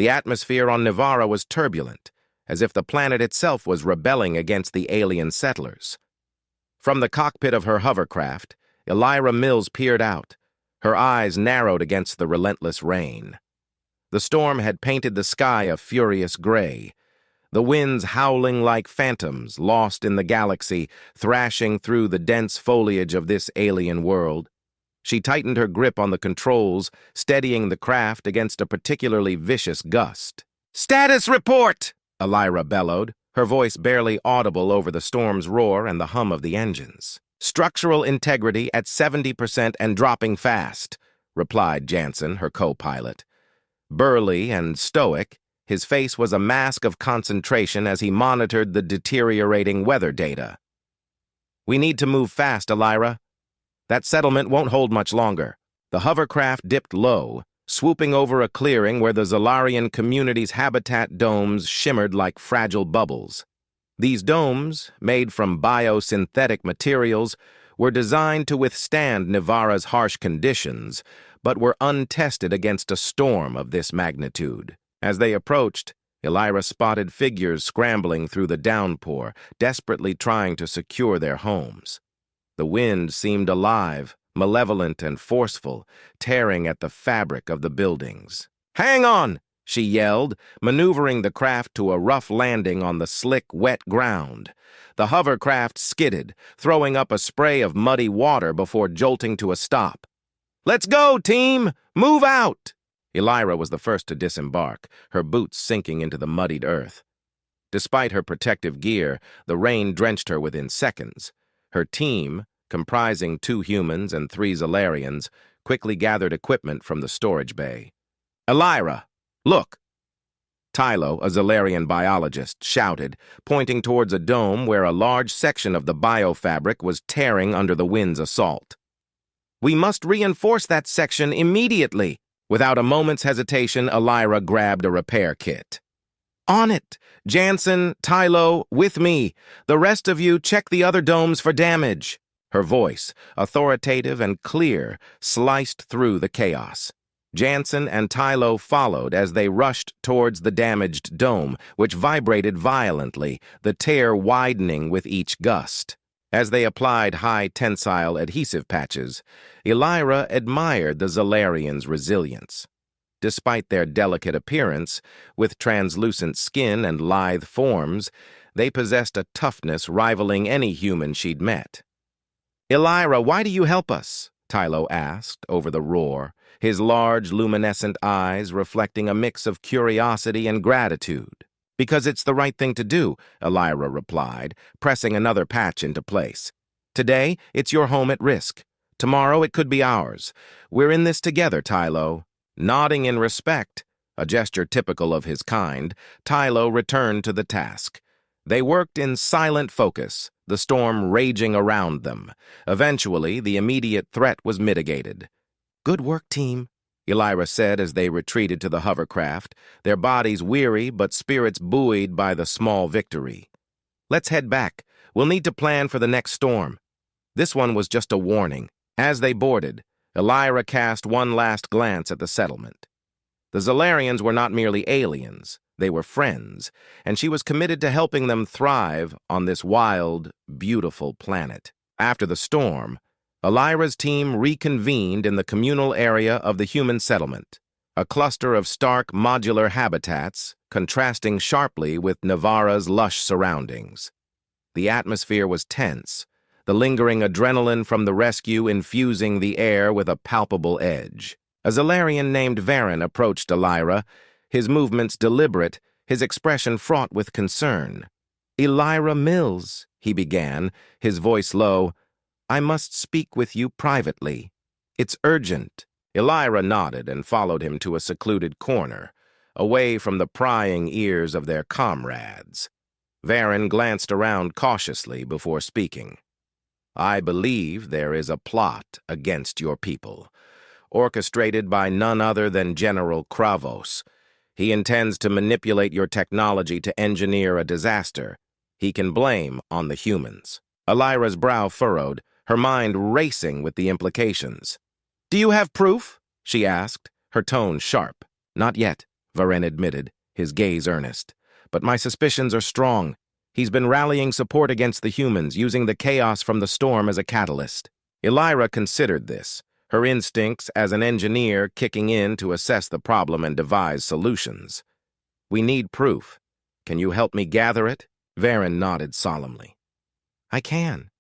The atmosphere on Nivara was turbulent, as if the planet itself was rebelling against the alien settlers. From the cockpit of her hovercraft, Elyra Mils peered out, her eyes narrowed against the relentless rain. The storm had painted the sky a furious gray, the winds howling like phantoms lost in the galaxy, thrashing through the dense foliage of this alien world. She tightened her grip on the controls, steadying the craft against a particularly vicious gust. "Status report!" Elyra bellowed, her voice barely audible over the storm's roar and the hum of the engines. "Structural integrity at 70% and dropping fast," replied Jansen, her co-pilot. Burly and stoic, his face was a mask of concentration as he monitored the deteriorating weather data. "We need to move fast, Elyra. That settlement won't hold much longer." The hovercraft dipped low, swooping over a clearing where the Zelarian community's habitat domes shimmered like fragile bubbles. These domes, made from biosynthetic materials, were designed to withstand Nivara's harsh conditions, but were untested against a storm of this magnitude. As they approached, Elyra spotted figures scrambling through the downpour, desperately trying to secure their homes. The wind seemed alive, malevolent and forceful, tearing at the fabric of the buildings. "Hang on!" she yelled, maneuvering the craft to a rough landing on the slick, wet ground. The hovercraft skidded, throwing up a spray of muddy water before jolting to a stop. "Let's go, team! Move out!" Elyra was the first to disembark, her boots sinking into the muddied earth. Despite her protective gear, the rain drenched her within seconds. Her team, comprising 2 humans and 3 Zelarians, quickly gathered equipment from the storage bay. "Elyra, look!" Tylo, a Zelarian biologist, shouted, pointing towards a dome where a large section of the biofabric was tearing under the wind's assault. "We must reinforce that section immediately." Without a moment's hesitation, Elyra grabbed a repair kit. "On it! Jansen, Tylo, with me. The rest of you check the other domes for damage." Her voice, authoritative and clear, sliced through the chaos. Jansen and Tylo followed as they rushed towards the damaged dome, which vibrated violently, the tear widening with each gust. As they applied high-tensile adhesive patches, Elyra admired the Zelarians' resilience. Despite their delicate appearance, with translucent skin and lithe forms, they possessed a toughness rivaling any human she'd met. "Elyra, why do you help us?" Tylo asked over the roar, his large, luminescent eyes reflecting a mix of curiosity and gratitude. "Because it's the right thing to do," Elyra replied, pressing another patch into place. "Today, it's your home at risk. Tomorrow, it could be ours. We're in this together, Tylo." Nodding in respect, a gesture typical of his kind, Tylo returned to the task. They worked in silent focus, the storm raging around them. Eventually, the immediate threat was mitigated. "Good work, team," Elyra said as they retreated to the hovercraft, their bodies weary but spirits buoyed by the small victory. "Let's head back. We'll need to plan for the next storm." This one was just a warning. As they boarded, Elyra cast one last glance at the settlement. The Zelarians were not merely aliens, they were friends, and she was committed to helping them thrive on this wild, beautiful planet. After the storm, Elyra's team reconvened in the communal area of the human settlement, a cluster of stark modular habitats contrasting sharply with Nivara's lush surroundings. The atmosphere was tense, the lingering adrenaline from the rescue infusing the air with a palpable edge. A Zelarian named Varen approached Elyra, his movements deliberate, his expression fraught with concern. "Elyra Mils," he began, his voice low, "I must speak with you privately. It's urgent." Elyra nodded and followed him to a secluded corner, away from the prying ears of their comrades. Varen glanced around cautiously before speaking. "I believe there is a plot against your people, orchestrated by none other than General Kravos. He intends to manipulate your technology to engineer a disaster he can blame on the humans." Elyra's brow furrowed, her mind racing with the implications. "Do you have proof?" she asked, her tone sharp. "Not yet," Varen admitted, his gaze earnest. But my suspicions are strong. He's been rallying support against the humans, using the chaos from the storm as a catalyst. Elyra considered this, her instincts as an engineer kicking in to assess the problem and devise solutions. We need proof. Can you help me gather it? Varen nodded solemnly. I can.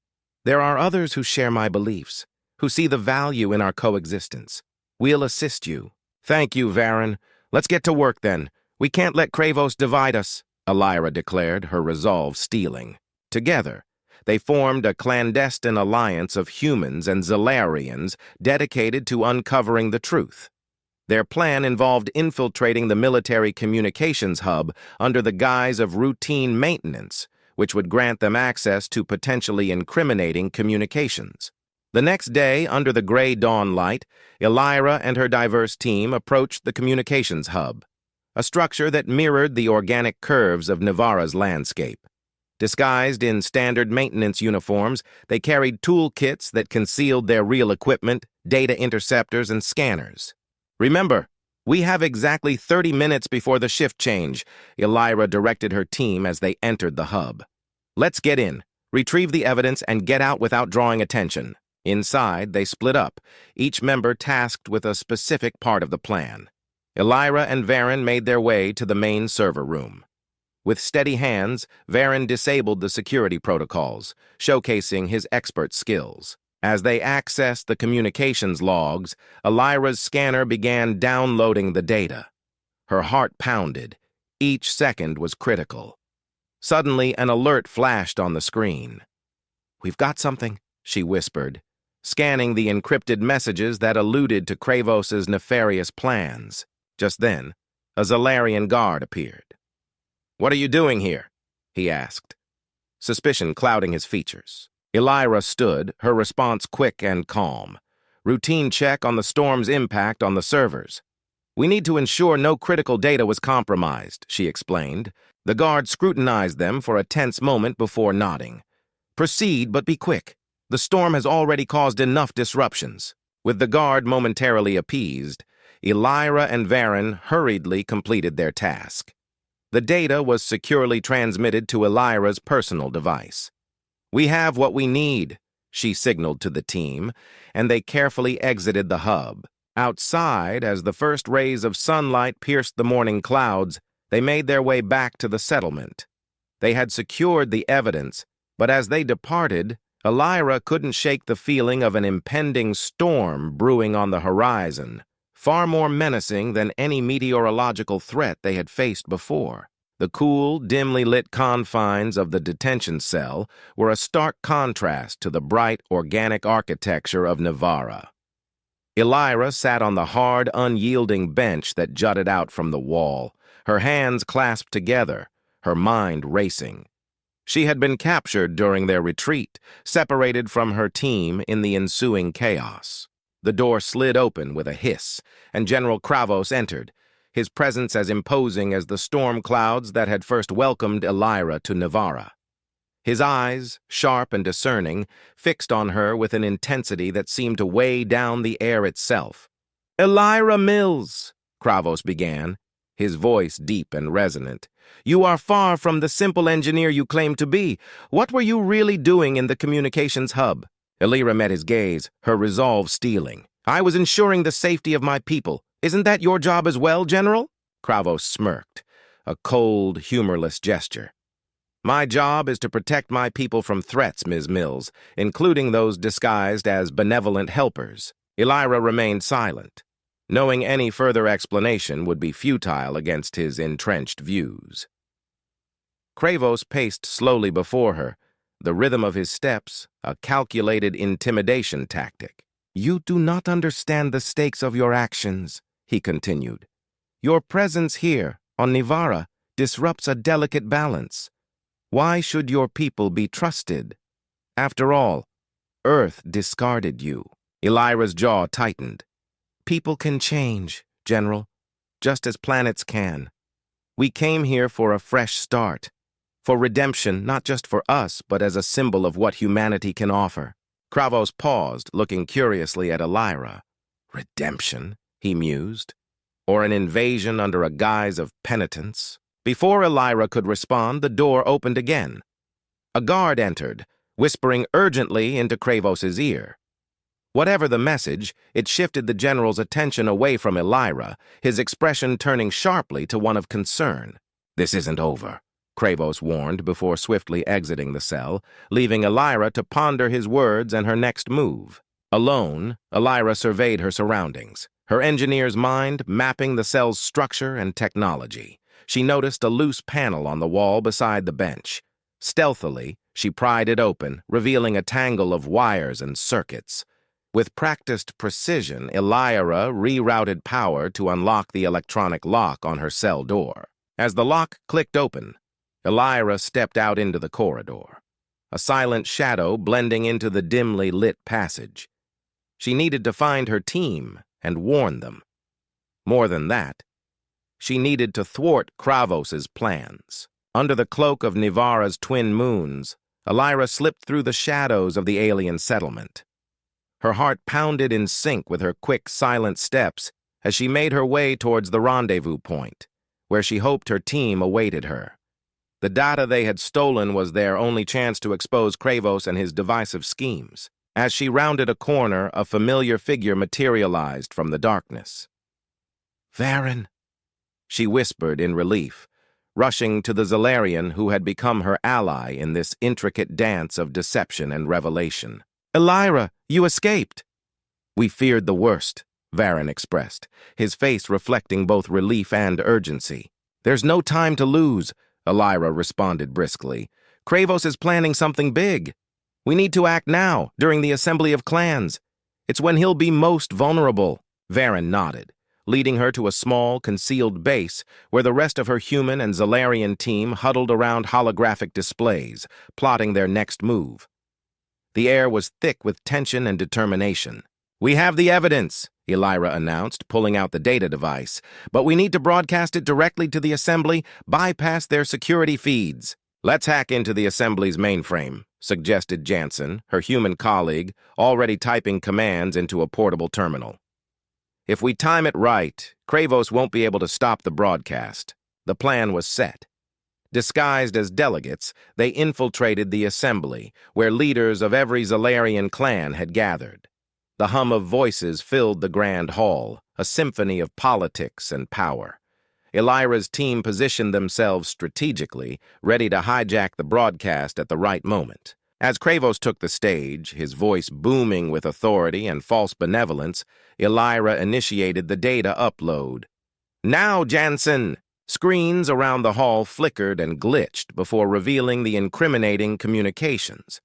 There are others who share my beliefs, who see the value in our coexistence. We'll assist you. Thank you, Varen. Let's get to work then. We can't let Kravos divide us, Elyra declared, her resolve steeling. Together, they formed a clandestine alliance of humans and Zelarians dedicated to uncovering the truth. Their plan involved infiltrating the military communications hub under the guise of routine maintenance, which would grant them access to potentially incriminating communications. The next day, under the gray dawn light, Elyra and her diverse team approached the communications hub, a structure that mirrored the organic curves of Nivara's landscape. Disguised in standard maintenance uniforms, they carried toolkits that concealed their real equipment, data interceptors, and scanners. Remember, we have exactly 30 minutes before the shift change, Elyra directed her team as they entered the hub. Let's get in, retrieve the evidence, and get out without drawing attention. Inside, they split up, each member tasked with a specific part of the plan. Elyra and Varen made their way to the main server room. With steady hands, Varen disabled the security protocols, showcasing his expert skills. As they accessed the communications logs, Elyra's scanner began downloading the data. Her heart pounded. Each second was critical. Suddenly, an alert flashed on the screen. "We've got something," she whispered, scanning the encrypted messages that alluded to Kravos's nefarious plans. Just then, a Zelarian guard appeared. "What are you doing here?" he asked, suspicion clouding his features. Elyra stood, her response quick and calm. "Routine check on the storm's impact on the servers. We need to ensure no critical data was compromised," she explained. The guard scrutinized them for a tense moment before nodding. "Proceed, but be quick. The storm has already caused enough disruptions." With the guard momentarily appeased, Elyra and Varen hurriedly completed their task. The data was securely transmitted to Elyra's personal device. "We have what we need," she signaled to the team, and they carefully exited the hub. Outside, as the first rays of sunlight pierced the morning clouds, they made their way back to the settlement. They had secured the evidence, but as they departed, Elyra couldn't shake the feeling of an impending storm brewing on the horizon, far more menacing than any meteorological threat they had faced before. The cool, dimly lit confines of the detention cell were a stark contrast to the bright, organic architecture of Nivara. Elyra sat on the hard, unyielding bench that jutted out from the wall, her hands clasped together, her mind racing. She had been captured during their retreat, separated from her team in the ensuing chaos. The door slid open with a hiss, and General Kravos entered, his presence as imposing as the storm clouds that had first welcomed Elyra to Nivara. His eyes, sharp and discerning, fixed on her with an intensity that seemed to weigh down the air itself. "Elyra Mils," Kravos began, his voice deep and resonant. "You are far from the simple engineer you claim to be. What were you really doing in the communications hub?" Elyra met his gaze, her resolve steeling. "I was ensuring the safety of my people. Isn't that your job as well, General?" Kravos smirked, a cold, humorless gesture. "My job is to protect my people from threats, Ms. Mills, including those disguised as benevolent helpers." Elyra remained silent, knowing any further explanation would be futile against his entrenched views. Kravos paced slowly before her, the rhythm of his steps a calculated intimidation tactic. "You do not understand the stakes of your actions," he continued. "Your presence here, on Nivara, disrupts a delicate balance. Why should your people be trusted? After all, Earth discarded you." Elyra's jaw tightened. "People can change, General, just as planets can. We came here for a fresh start, for redemption, not just for us, but as a symbol of what humanity can offer." Kravos paused, looking curiously at Elyra. "Redemption?" he mused. or an invasion under a guise of penitence? Before Elyra could respond, the door opened again. A guard entered, whispering urgently into Kravos's ear. Whatever the message, it shifted the general's attention away from Elyra, his expression turning sharply to one of concern. "This isn't over," Kravos warned before swiftly exiting the cell, leaving Elyra to ponder his words and her next move. Alone, Elyra surveyed her surroundings, her engineer's mind mapping the cell's structure and technology. She noticed a loose panel on the wall beside the bench. Stealthily, she pried it open, revealing a tangle of wires and circuits. With practiced precision, Elyra rerouted power to unlock the electronic lock on her cell door. As the lock clicked open, Elyra stepped out into the corridor, a silent shadow blending into the dimly lit passage. She needed to find her team and warn them. More than that, she needed to thwart Kravos's plans. Under the cloak of Nivara's twin moons, Elyra slipped through the shadows of the alien settlement. Her heart pounded in sync with her quick, silent steps as she made her way towards the rendezvous point, where she hoped her team awaited her. The data they had stolen was their only chance to expose Kravos and his divisive schemes. As she rounded a corner, a familiar figure materialized from the darkness. "Varen," she whispered in relief, rushing to the Zelarian who had become her ally in this intricate dance of deception and revelation. "Elyra, you escaped!" "We feared the worst," Varen expressed, his face reflecting both relief and urgency. "There's no time to lose," Elyra responded briskly. "Kravos is planning something big. We need to act now, during the Assembly of Clans. It's when he'll be most vulnerable." Varen nodded, leading her to a small, concealed base where the rest of her human and Zelarian team huddled around holographic displays, plotting their next move. The air was thick with tension and determination. "We have the evidence," Elyra announced, pulling out the data device, "but we need to broadcast it directly to the Assembly, bypass their security feeds." "Let's hack into the Assembly's mainframe," suggested Jansen, her human colleague, already typing commands into a portable terminal. "If we time it right, Kravos won't be able to stop the broadcast." The plan was set. Disguised as delegates, they infiltrated the Assembly, where leaders of every Zelarian clan had gathered. The hum of voices filled the grand hall, a symphony of politics and power. Elyra's team positioned themselves strategically, ready to hijack the broadcast at the right moment. As Kravos took the stage, his voice booming with authority and false benevolence, Elyra initiated the data upload. "Now, Jansen!" Screens around the hall flickered and glitched before revealing the incriminating communications.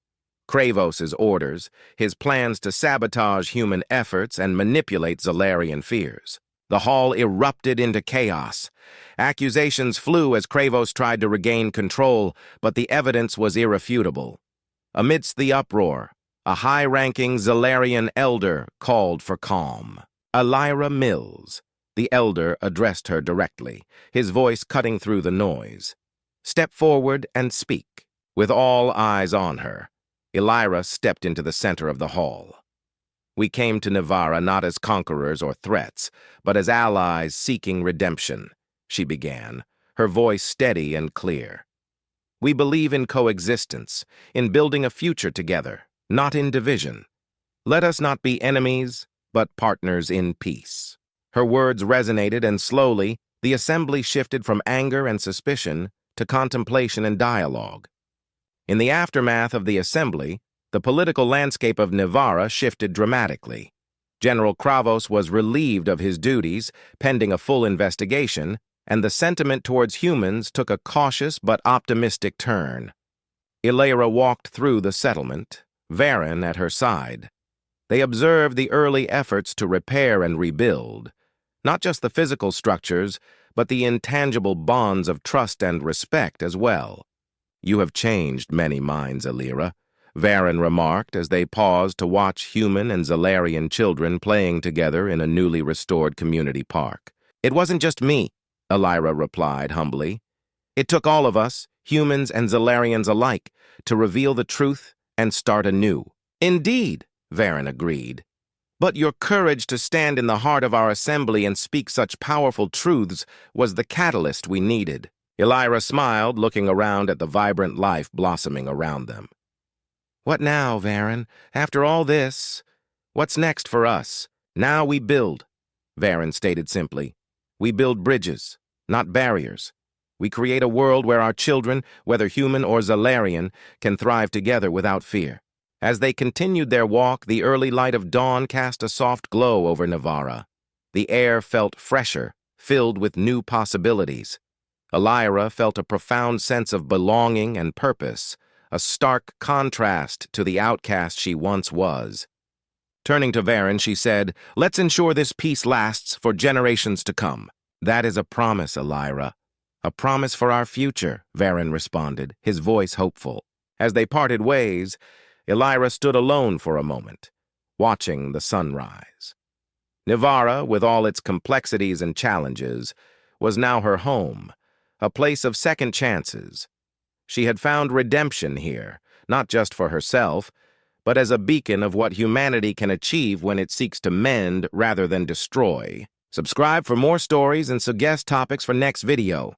Kravos's orders, his plans to sabotage human efforts and manipulate Zelarian fears. The hall erupted into chaos. Accusations flew as Kravos tried to regain control, but the evidence was irrefutable. Amidst the uproar, a high-ranking Zelarian elder called for calm. "Elyra Mils." The elder addressed her directly, his voice cutting through the noise. "Step forward and speak." With all eyes on her, Elyra stepped into the center of the hall. "We came to Nivara not as conquerors or threats, but as allies seeking redemption," she began, her voice steady and clear. "We believe in coexistence, in building a future together, not in division. Let us not be enemies, but partners in peace." Her words resonated, and slowly, the Assembly shifted from anger and suspicion to contemplation and dialogue. In the aftermath of the Assembly, the political landscape of Nivara shifted dramatically. General Kravos was relieved of his duties, pending a full investigation, and the sentiment towards humans took a cautious but optimistic turn. Elyra walked through the settlement, Varen at her side. They observed the early efforts to repair and rebuild, not just the physical structures, but the intangible bonds of trust and respect as well. "You have changed many minds, Elyra," Varen remarked as they paused to watch human and Zelarian children playing together in a newly restored community park. "It wasn't just me," Elyra replied humbly. "It took all of us, humans and Zelarians alike, to reveal the truth and start anew." "Indeed," Varen agreed. But your courage to stand in the heart of our assembly and speak such powerful truths was the catalyst we needed. Elyra smiled, looking around at the vibrant life blossoming around them. What now, Varen? After all this, what's next for us? Now we build, Varen stated simply. We build bridges, not barriers. We create a world where our children, whether human or Zelarian, can thrive together without fear. As they continued their walk, the early light of dawn cast a soft glow over Nivara. The air felt fresher, filled with new possibilities. Elyra felt a profound sense of belonging and purpose, a stark contrast to the outcast she once was. Turning to Varen, she said, "Let's ensure this peace lasts for generations to come." "That is a promise, Elyra. A promise for our future," Varen responded, his voice hopeful. As they parted ways, Elyra stood alone for a moment, watching the sunrise. Nivara, with all its complexities and challenges, was now her home, a place of second chances. She had found redemption here, not just for herself, but as a beacon of what humanity can achieve when it seeks to mend rather than destroy. Subscribe for more stories and suggest topics for next video.